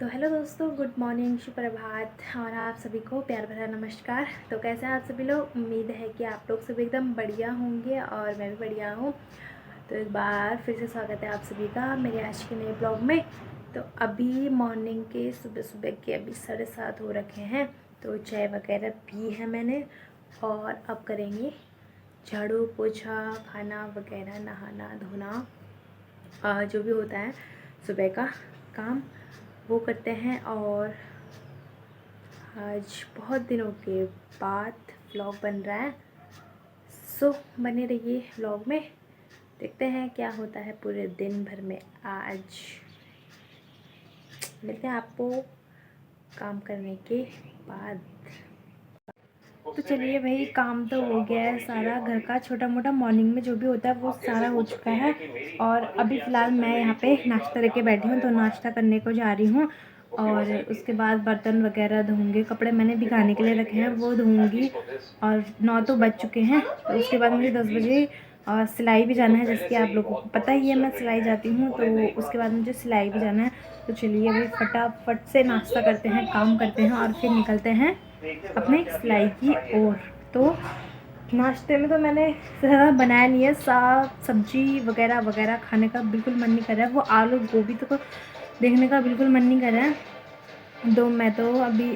तो हेलो दोस्तों, good morning, सुप्रभात और आप सभी को प्यार भरा नमस्कार। तो कैसे हैं आप सभी लोग? उम्मीद है कि आप लोग सभी एकदम बढ़िया होंगे और मैं भी बढ़िया हूँ। तो एक बार फिर से स्वागत है आप सभी का मेरे आज के नए ब्लॉग में। तो अभी मॉर्निंग के सुबह सुबह के अभी 7:30 हो रखे हैं। तो चाय वगैरह पी है मैंने और अब करेंगे झाड़ू पोछा, खाना वगैरह, नहाना धोना, जो भी होता है सुबह का काम वो करते हैं। और आज बहुत दिनों के बाद व्लॉग बन रहा है, सो बने रहिए व्लॉग में। देखते हैं क्या होता है पूरे दिन भर में। आज मिलते हैं आपको काम करने के बाद। तो चलिए भाई, काम तो हो गया है सारा घर का, छोटा मोटा मॉर्निंग में जो भी होता है वो सारा हो चुका है। और अभी फ़िलहाल मैं यहाँ पे नाश्ता लेके बैठी हूँ, तो नाश्ता करने को जा रही हूँ। और उसके बाद बर्तन वगैरह धोऊंगी, कपड़े मैंने भिगाने के लिए रखे हैं वो धोऊंगी। और 9 तो बज चुके हैं। तो उसके बाद मुझे 10 बजे और सिलाई भी जाना है, जैसे कि आप लोगों को पता ही है मैं सिलाई जाती हूँ। तो उसके बाद मुझे सिलाई भी जाना है। तो चलिए अभी फटाफट से नाश्ता करते हैं, काम करते हैं और फिर निकलते हैं अपने सिलाई की ओर। तो नाश्ते में तो मैंने ज़्यादा बनाया नहीं है, साग सब्जी वगैरह वगैरह खाने का बिल्कुल मन नहीं कर रहा है। वो आलू गोभी तो देखने का बिल्कुल मन नहीं कर रहा है। तो मैं तो अभी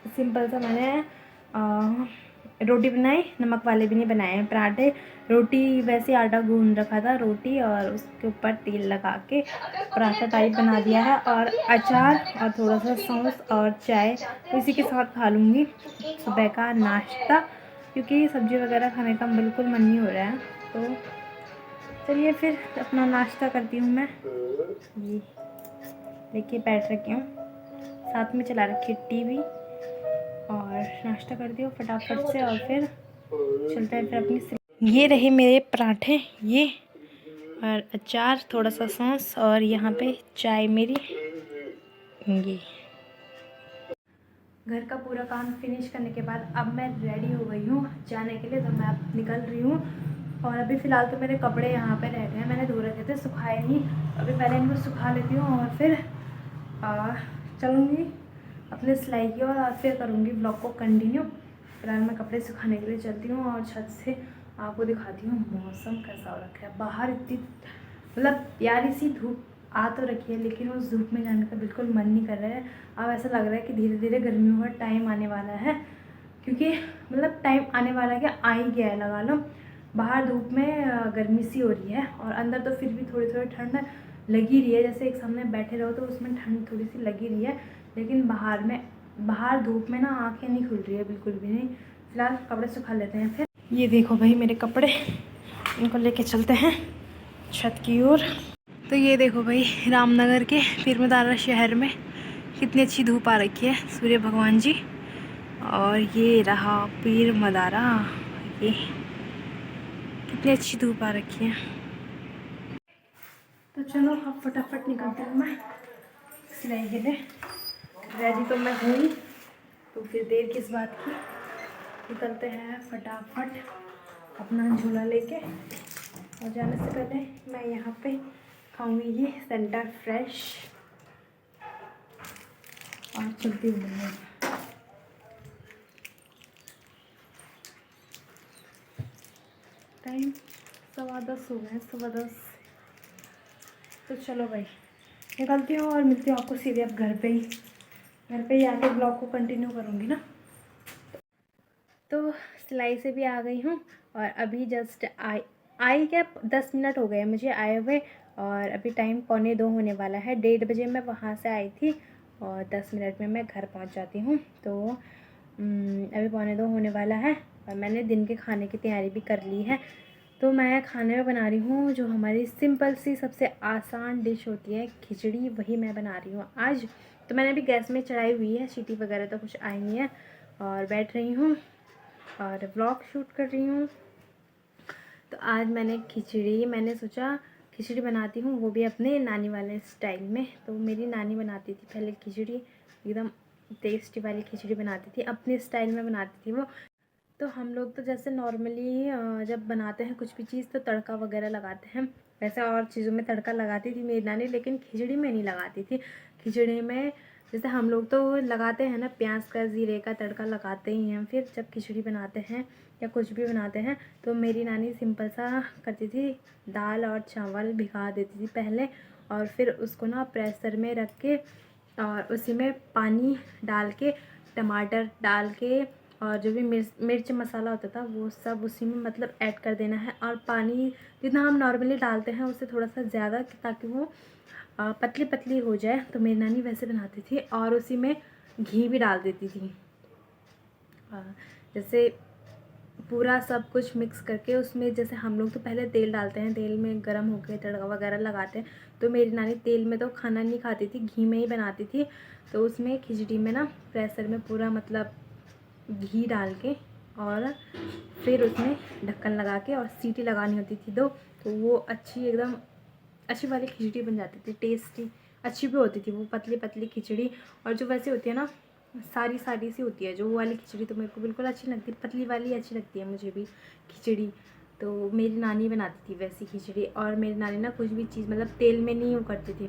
सिंपल सा मैंने रोटी बनाई, नमक वाले भी नहीं बनाए हैं पराठे। रोटी वैसे आटा गूंद रखा था, रोटी और उसके ऊपर तेल लगा के पराठा टाइप बना दिया है। और अचार और थोड़ा सा सॉस और चाय इसी के साथ खा लूँगी सुबह का नाश्ता, क्योंकि सब्ज़ी वगैरह खाने का बिल्कुल मन नहीं हो रहा है। तो चलिए फिर अपना नाश्ता करती हूँ मैं। ये देखिए बैठ रखी हूँ, साथ में चला रखी टीवी और नाश्ता कर दिया फटाफट से। और फिर चलते हैं फिर अपनी। ये रहे मेरे पराठे, ये और अचार, थोड़ा सा सॉस और यहाँ पे चाय मेरी। ये घर का पूरा काम फिनिश करने के बाद अब मैं रेडी हो गई हूँ जाने के लिए। तो मैं अब निकल रही हूँ। और अभी फ़िलहाल तो मेरे कपड़े यहाँ पे रह गए हैं, मैंने धो रखे थे, सुखाए नहीं। अभी पहले इनको सुखा लेती हूँ और फिर चलूँगी अपने सिलाई की और फिर करूँगी ब्लॉग को कंटिन्यू। फिलहाल मैं कपड़े सुखाने के लिए चलती हूँ और छत से आपको दिखाती हूँ मौसम कैसा हो रखा है बाहर। इतनी मतलब प्यारी सी धूप आ तो रखी है, लेकिन उस धूप में जाने का बिल्कुल मन नहीं कर रहा है। अब ऐसा लग रहा है कि धीरे धीरे गर्मियों का टाइम आने वाला है, क्योंकि मतलब टाइम आने वाला क्या आ ही गया है लगा लो। बाहर धूप में गर्मी सी हो रही है और अंदर तो फिर भी थोड़ी थोड़ी ठंड लगी रही है। जैसे एक सामने बैठे रहो तो उसमें ठंड थोड़ी सी लगी रही है, लेकिन बाहर धूप में ना आंखें नहीं खुल रही है बिल्कुल भी नहीं। फिलहाल कपड़े सुखा लेते हैं फिर। ये देखो भाई मेरे कपड़े, इनको लेके चलते हैं छत की ओर। तो ये देखो भाई रामनगर के पीरमदारा शहर में कितनी अच्छी धूप आ रखी है, सूर्य भगवान जी। और ये रहा पीर मदारा, ये कितनी अच्छी धूप आ रखी है। तो चलो अब फटाफट निकलते हैं मैं सिलाई के लिए। रेडी तो मैं हूँ ही, तो फिर देर किस बात की, निकलते हैं फटाफट अपना झोला लेके। और जाने से पहले मैं यहाँ पे खाऊंगी ये सेंटर फ्रेश और चलती हूँ। टाइम 10:15 हो गए, 10:15। तो चलो भाई निकलती हूँ और मिलती हूँ आपको सीधे अब घर पे ही आके ब्लॉग को कंटिन्यू करूँगी ना। तो सिलाई से भी आ गई हूँ और अभी जस्ट आई क्या 10 मिनट हो गए मुझे आए हुए। और अभी टाइम 1:45 होने वाला है, 1:30 बजे मैं वहाँ से आई थी और 10 मिनट में मैं घर पहुँच जाती हूँ। तो अभी 1:45 होने वाला है और मैंने दिन के खाने की तैयारी भी कर ली है। तो मैं खाने में बना रही हूँ जो हमारी सिंपल सी सबसे आसान डिश होती है, खिचड़ी, वही मैं बना रही हूँ आज। तो मैंने अभी गैस में चढ़ाई हुई है, सीटी वगैरह तो कुछ आई नहीं है और बैठ रही हूँ और व्लॉग शूट कर रही हूँ। तो आज मैंने सोचा खिचड़ी बनाती हूँ, वो भी अपने नानी वाले स्टाइल में। तो मेरी नानी बनाती थी पहले खिचड़ी, एकदम टेस्टी वाली खिचड़ी बनाती थी, अपने स्टाइल में बनाती थी वो। तो हम लोग तो जैसे नॉर्मली जब बनाते हैं कुछ भी चीज़ तो तड़का वगैरह लगाते हैं, वैसे और चीज़ों में तड़का लगाती थी मेरी नानी, लेकिन खिचड़ी में नहीं लगाती थी। खिचड़ी में जैसे हम लोग तो लगाते हैं ना प्याज का ज़ीरे का तड़का लगाते ही हैं, फिर जब खिचड़ी बनाते हैं या कुछ भी बनाते हैं तो मेरी नानी सिंपल सा करती थी, दाल और चावल भिगा देती थी पहले और फिर उसको ना प्रेशर में रख के और उसी में पानी डाल के टमाटर डाल के और जो भी मिर्च मसाला होता था वो सब उसी में मतलब ऐड कर देना है और पानी जितना हम नॉर्मली डालते हैं उससे थोड़ा सा ज़्यादा, ताकि वो पतली पतली हो जाए। तो मेरी नानी वैसे बनाती थी और उसी में घी भी डाल देती थी। जैसे पूरा सब कुछ मिक्स करके उसमें, जैसे हम लोग तो पहले तेल डालते हैं, तेल में गरम होकर तड़का वगैरह लगाते हैं, तो मेरी नानी तेल में तो खाना नहीं खाती थी, घी में ही बनाती थी। तो उसमें खिचड़ी में ना प्रेशर में पूरा मतलब घी डाल के और फिर उसमें ढक्कन लगा के और सीटी लगानी होती थी दो, तो वो अच्छी एकदम अच्छी वाली खिचड़ी बन जाती थी, टेस्टी अच्छी भी होती थी वो पतली पतली खिचड़ी। और जो वैसे होती है ना सारी सारी सी होती है जो वो वाली खिचड़ी, तो मेरे को बिल्कुल अच्छी लगती है, पतली वाली अच्छी लगती है मुझे भी खिचड़ी। तो मेरी नानी बनाती थी वैसी खिचड़ी। और मेरी नानी ना कुछ भी चीज़ मतलब तेल में नहीं वो करती थी,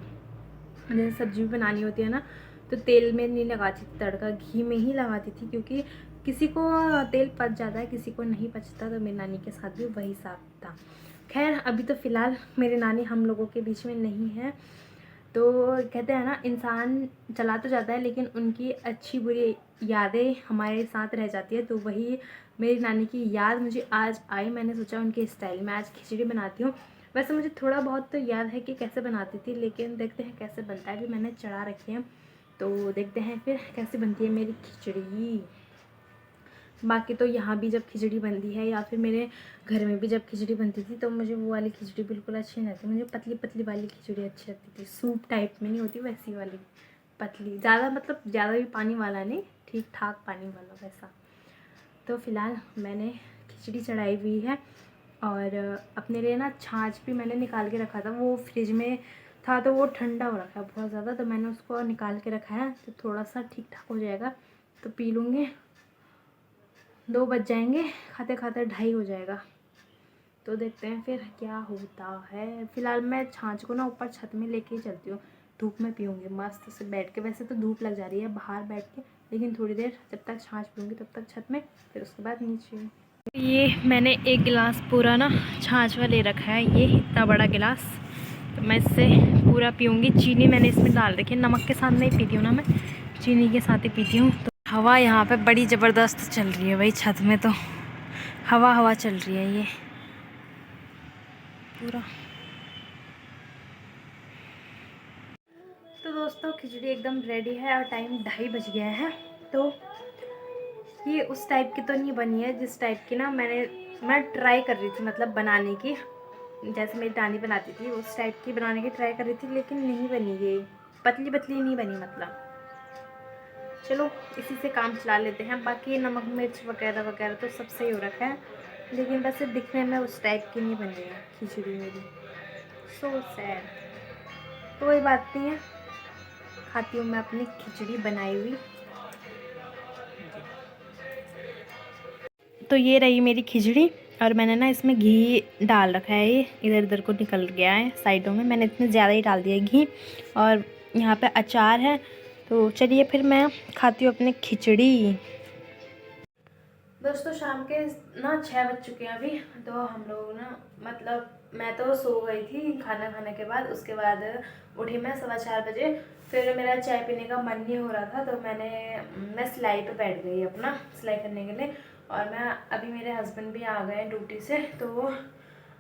जैसे सब्जी भी बनानी होती है ना तो तेल में नहीं लगाती थी तड़का, घी में ही लगाती थी, क्योंकि किसी को तेल पच जाता है किसी को नहीं पचता। तो मेरी नानी के साथ भी वही हिसाब था। खैर अभी तो फ़िलहाल मेरी नानी हम लोगों के बीच में नहीं है, तो कहते हैं ना इंसान चला तो जाता है लेकिन उनकी अच्छी बुरी यादें हमारे साथ रह जाती है। तो वही मेरी नानी की याद मुझे आज आई, मैंने सोचा उनके स्टाइल में आज खिचड़ी बनाती हूँ। वैसे मुझे थोड़ा बहुत तो याद है कि कैसे बनाती थी, लेकिन देखते हैं कैसे बनता है। भी मैंने चढ़ा रखी है तो देखते हैं फिर कैसे बनती है मेरी खिचड़ी। बाकी तो यहाँ भी जब खिचड़ी बनती है या फिर मेरे घर में भी जब खिचड़ी बनती थी तो मुझे वो वाली खिचड़ी बिल्कुल अच्छी नहीं लगती, मुझे पतली पतली वाली खिचड़ी अच्छी लगती थी, सूप टाइप में नहीं होती वैसी वाली पतली, ज़्यादा मतलब ज़्यादा भी पानी वाला नहीं, ठीक ठाक पानी वाला वैसा। तो फ़िलहाल मैंने खिचड़ी चढ़ाई हुई है और अपने लिए ना छाछ भी मैंने निकाल के रखा था, वो फ्रिज में था तो वो ठंडा हो रखा है बहुत ज़्यादा, तो मैंने उसको निकाल के रखा है, तो थोड़ा सा ठीक ठाक हो जाएगा तो पी लूँगी। 2 बज जाएंगे, खाते खाते 2:30 हो जाएगा, तो देखते हैं फिर क्या होता है। फ़िलहाल मैं छाछ को ना ऊपर छत में लेके ही चलती हूँ, धूप में पीऊँगी मस्त से बैठ के। वैसे तो धूप लग जा रही है बाहर बैठ के, लेकिन थोड़ी देर जब तक छाछ पीऊँगी तब तक छत में, फिर उसके बाद नीचे। ये मैंने एक गिलास पूरा ना छाछ में ले रखा है, ये इतना बड़ा गिलास, तो मैं इससे पूरा पीऊँगी। चीनी मैंने इसमें डाल रखी है, नमक के साथ नहीं पीती हूँ ना मैं, चीनी के साथ ही पीती हूँ। तो हवा यहाँ पे बड़ी ज़बरदस्त चल रही है भाई, छत में तो हवा चल रही है ये पूरा। तो दोस्तों खिचड़ी एकदम रेडी है और टाइम 2:30 बज गया है। तो ये उस टाइप की तो नहीं बनी है जिस टाइप की ना मैं ट्राई कर रही थी मतलब बनाने की, जैसे मेरी नानी बनाती थी उस टाइप की बनाने की ट्राई कर रही थी, लेकिन नहीं बनी, ये पतली पतली नहीं बनी मतलब। चलो इसी से काम चला लेते हैं। बाकी नमक मिर्च वगैरह वगैरह तो सब सही हो रखा है, लेकिन बस दिखने में उस टाइप की नहीं बनी है खिचड़ी मेरी। So sad. तो कोई बात नहीं है, खाती हूँ मैं अपनी खिचड़ी बनाई हुई। तो ये रही मेरी खिचड़ी और मैंने ना इसमें घी डाल रखा है, ये इधर उधर को निकल गया है साइडों में, मैंने इतने ज़्यादा ही डाल दिया घी। और यहाँ पे अचार है। तो चलिए फिर मैं खाती हूँ अपनी खिचड़ी। दोस्तों शाम के ना 6 बज चुके हैं अभी, तो हम लोग ना मतलब मैं तो सो गई थी खाना खाने के बाद, उसके बाद उठी मैं 4:15 बजे। फिर मेरा चाय पीने का मन नहीं हो रहा था तो मैं सिलाई पे बैठ गई अपना सिलाई करने के लिए। और मैं अभी मेरे हस्बैंड भी आ गए ड्यूटी से, तो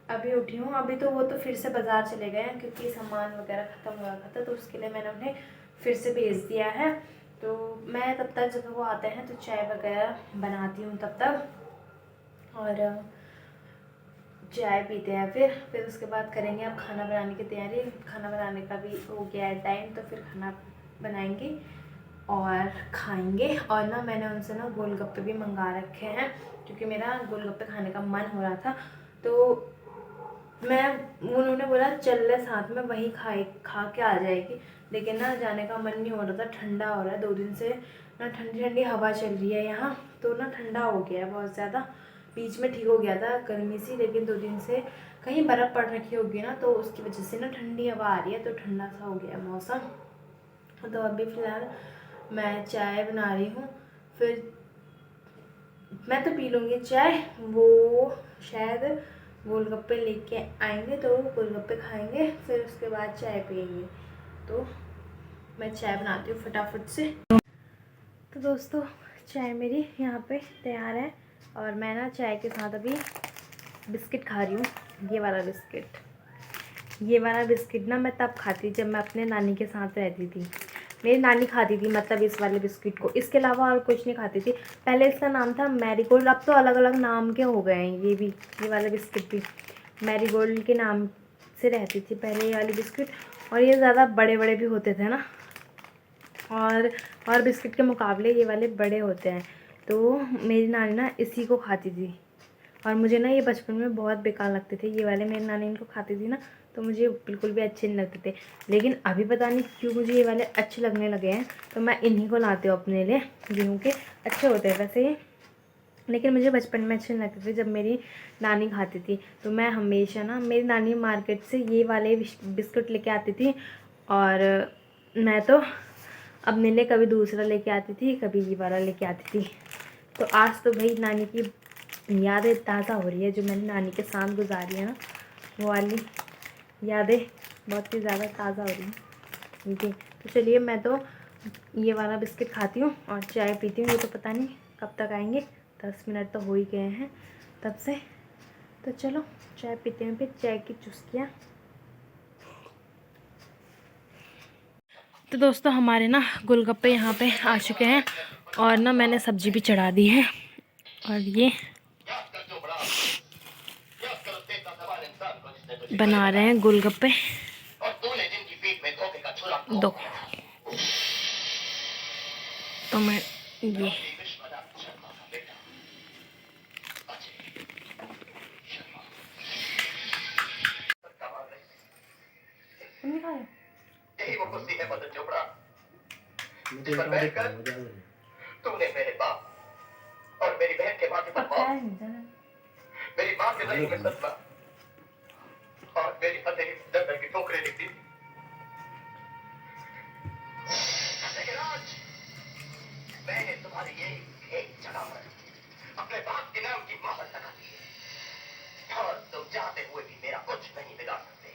अभी उठी हूँ। अभी तो वो तो फिर से बाज़ार चले गए हैं क्योंकि सामान वगैरह ख़त्म हुआ था, तो उसके लिए मैंने उन्हें फिर से भेज दिया है। तो मैं तब तक जब वो आते हैं तो चाय वगैरह बनाती हूँ तब तक, और चाय पीते हैं फिर उसके बाद करेंगे अब खाना बनाने की तैयारी। खाना बनाने का भी हो गया है टाइम, तो फिर खाना बनाएंगे और खाएंगे। और ना मैंने उनसे ना गोलगप्पे भी मंगा रखे हैं क्योंकि मेरा गोलगप्पे खाने का मन हो रहा था। तो उन्होंने बोला चल ले साथ में, वहीं खा के आ जाएगी, लेकिन ना जाने का मन नहीं हो रहा था, ठंडा हो रहा है 2 दिन से ना, ठंडी ठंडी हवा चल रही है यहाँ, तो ना ठंडा हो गया है बहुत ज़्यादा। बीच में ठीक हो गया था गर्मी सी, लेकिन 2 दिन से कहीं बर्फ़ पड़ रखी होगी ना, तो उसकी वजह से ना ठंडी हवा आ रही है, तो ठंडा सा हो गया मौसम। तो अभी फ़िलहाल मैं चाय बना रही हूँ, फिर मैं तो पी लूँगी चाय, वो शायद गोलगप्पे लेके आएंगे तो गोलगप्पे खाएंगे, फिर उसके बाद चाय पिएंगे। तो मैं चाय बनाती हूँ फटाफट से। तो दोस्तों चाय मेरी यहाँ पे तैयार है और मैं ना चाय के साथ अभी बिस्किट खा रही हूँ। ये वाला बिस्किट ना मैं तब खाती जब मैं अपने नानी के साथ रहती थी। मेरी नानी खाती थी मतलब इस वाले बिस्किट को, इसके अलावा और कुछ नहीं खाती थी। पहले इसका नाम था मैरीगोल्ड, अब तो अलग अलग नाम के हो गए हैं। ये वाले बिस्किट भी मैरीगोल्ड के नाम से रहती थी पहले ये वाली बिस्किट, और ये ज़्यादा बड़े बड़े भी होते थे ना, और बिस्किट के मुकाबले ये वाले बड़े होते हैं। तो मेरी नानी ना इसी को खाती थी, और मुझे ना ये बचपन में बहुत बेकार लगते थे ये वाले। मेरी नानी इनको खाती थी ना तो मुझे बिल्कुल भी अच्छे नहीं लगते थे, लेकिन अभी पता नहीं क्यों मुझे ये वाले अच्छे लगने लगे हैं, तो मैं इन्हीं को लाती हूँ अपने लिए। गेहूँ के अच्छे होते हैं वैसे, लेकिन मुझे बचपन में अच्छे नहीं लगते थे जब मेरी नानी खाती थी। तो मैं हमेशा ना, मेरी नानी मार्केट से ये वाले बिस्कुट लेके आती थी, और मैं तो अपने लिए कभी दूसरा लेके आती थी, कभी ये वाला लेके आती थी। तो आज तो भाई नानी की यादें ताज़ा हो रही है, जो मैंने नानी के साथ गुजारी है ना, वो वाली यादें बहुत ही ज़्यादा ताज़ा हो रही हैं। ठीक है, तो चलिए मैं तो ये वाला बिस्किट खाती हूँ और चाय पीती हूँ। ये तो पता नहीं कब तक आएंगे, 10 मिनट तो हो ही गए हैं तब से। तो चलो चाय पीते हैं, फिर चाय की चुस्कियाँ। तो दोस्तों हमारे ना गोलगप्पे यहाँ पे आ चुके हैं, और ना मैंने सब्जी भी चढ़ा दी है, और ये बना रहे हैं गोलगप्पे। दो तो मैं ये तूने मेरे बाप और मेरी बहन के माँ के मेरी माँ के लहू में सदमा और मेरी फतेह दर की ठोकरें लिखती थी। लेकिन आज मैंने तुम्हारी ये एक जगह पर अपने बाप के नाम की मोहर लगा दी है, और तुम चाहते हुए भी मेरा कुछ नहीं बिगाड़ सकते,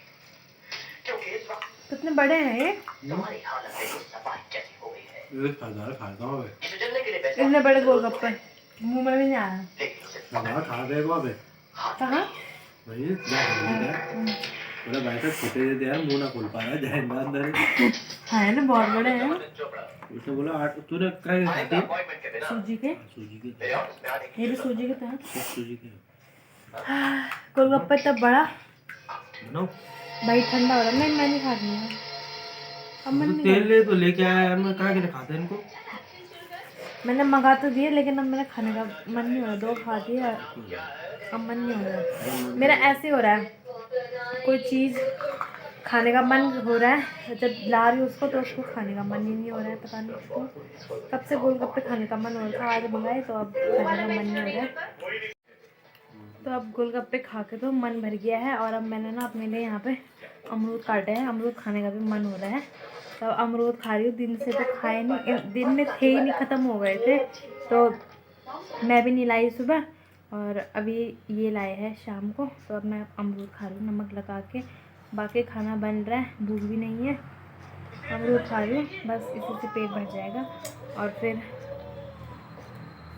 क्योंकि इस वक्त कितने बड़े हैं ये। तुम्हारी हालत बिल्कुल सफाई जैसी हो गई है। इतने बड़े गोलगप्पे मुंह में भी नहीं आया। खा देगा अबे कहाँ वही पूरा बैठा छोटे देते यार, मुंह ना खोल पा रहा है अंदर है ना, बहुत बड़े हैं। उसने बोला तूने क्या खाती है? सूजी के ये भी सूजी के तो हैं। सूजी के गोलगप्पे तब बड़ा बनाओ भाई, ठंडा हो रहा है। मैं नहीं खा रही हूँ, अब मन नहीं तेल ले तो लेके आया यार, मैं कहा के खाते हैं इनको। मैंने मंगा तो दिए, लेकिन अब मेरा खाने का मन नहीं हो रहा। 2 खा दिए, अब मन नहीं हो रहा। मेरा ऐसे हो रहा है, कोई चीज़ खाने का मन हो रहा है, जब ला रही हूँ उसको तो उसको खाने का मन ही नहीं हो रहा है। पता नहीं क्यों, कब से गोलगप्पे खाने का मन हो रहा था, आज मंगाए तो अब खाने का मन नहीं हो रहा है। तो अब गोलगप्पे खा के तो मन भर गया है, और अब मैंने ना अपने लिए यहाँ पे अमरूद काटे हैं। अमरूद खाने का भी मन हो रहा है, तो अमरूद खा रही हूँ। दिन से तो खाए नहीं, दिन में थे ही नहीं, ख़त्म हो गए थे, तो मैं भी नहीं लाई सुबह, और अभी ये लाए हैं शाम को। तो अब मैं अमरूद खा रही हूँ नमक लगा के। बाकी खाना बन रहा है, भूख भी नहीं है, अमरूद खा रही हूँ, बस इसी से पेट भर जाएगा और फिर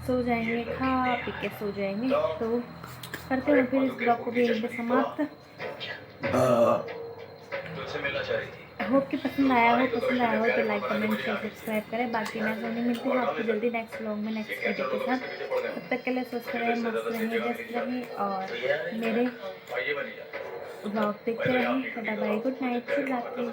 सो जाएंगे, खा पी के सो जाएंगे। तो करते हैं फिर इस ब्लॉग को भी यहीं पे समाप्त। होप कि पसंद आया हो तो लाइक कमेंट शेयर सब्सक्राइब करें। बाकी मैं सोनी मिलती हूँ आपको जल्दी नेक्स्ट व्लॉग में, नेक्स्ट वीडियो के साथ। तब तक के लिए स्वस्थ रहें, मस्त रहें, व्यस्त रहें, और मेरे व्लॉग देखते रहें। टाटा बाय, गुड नाइट, शुभ रात्रि।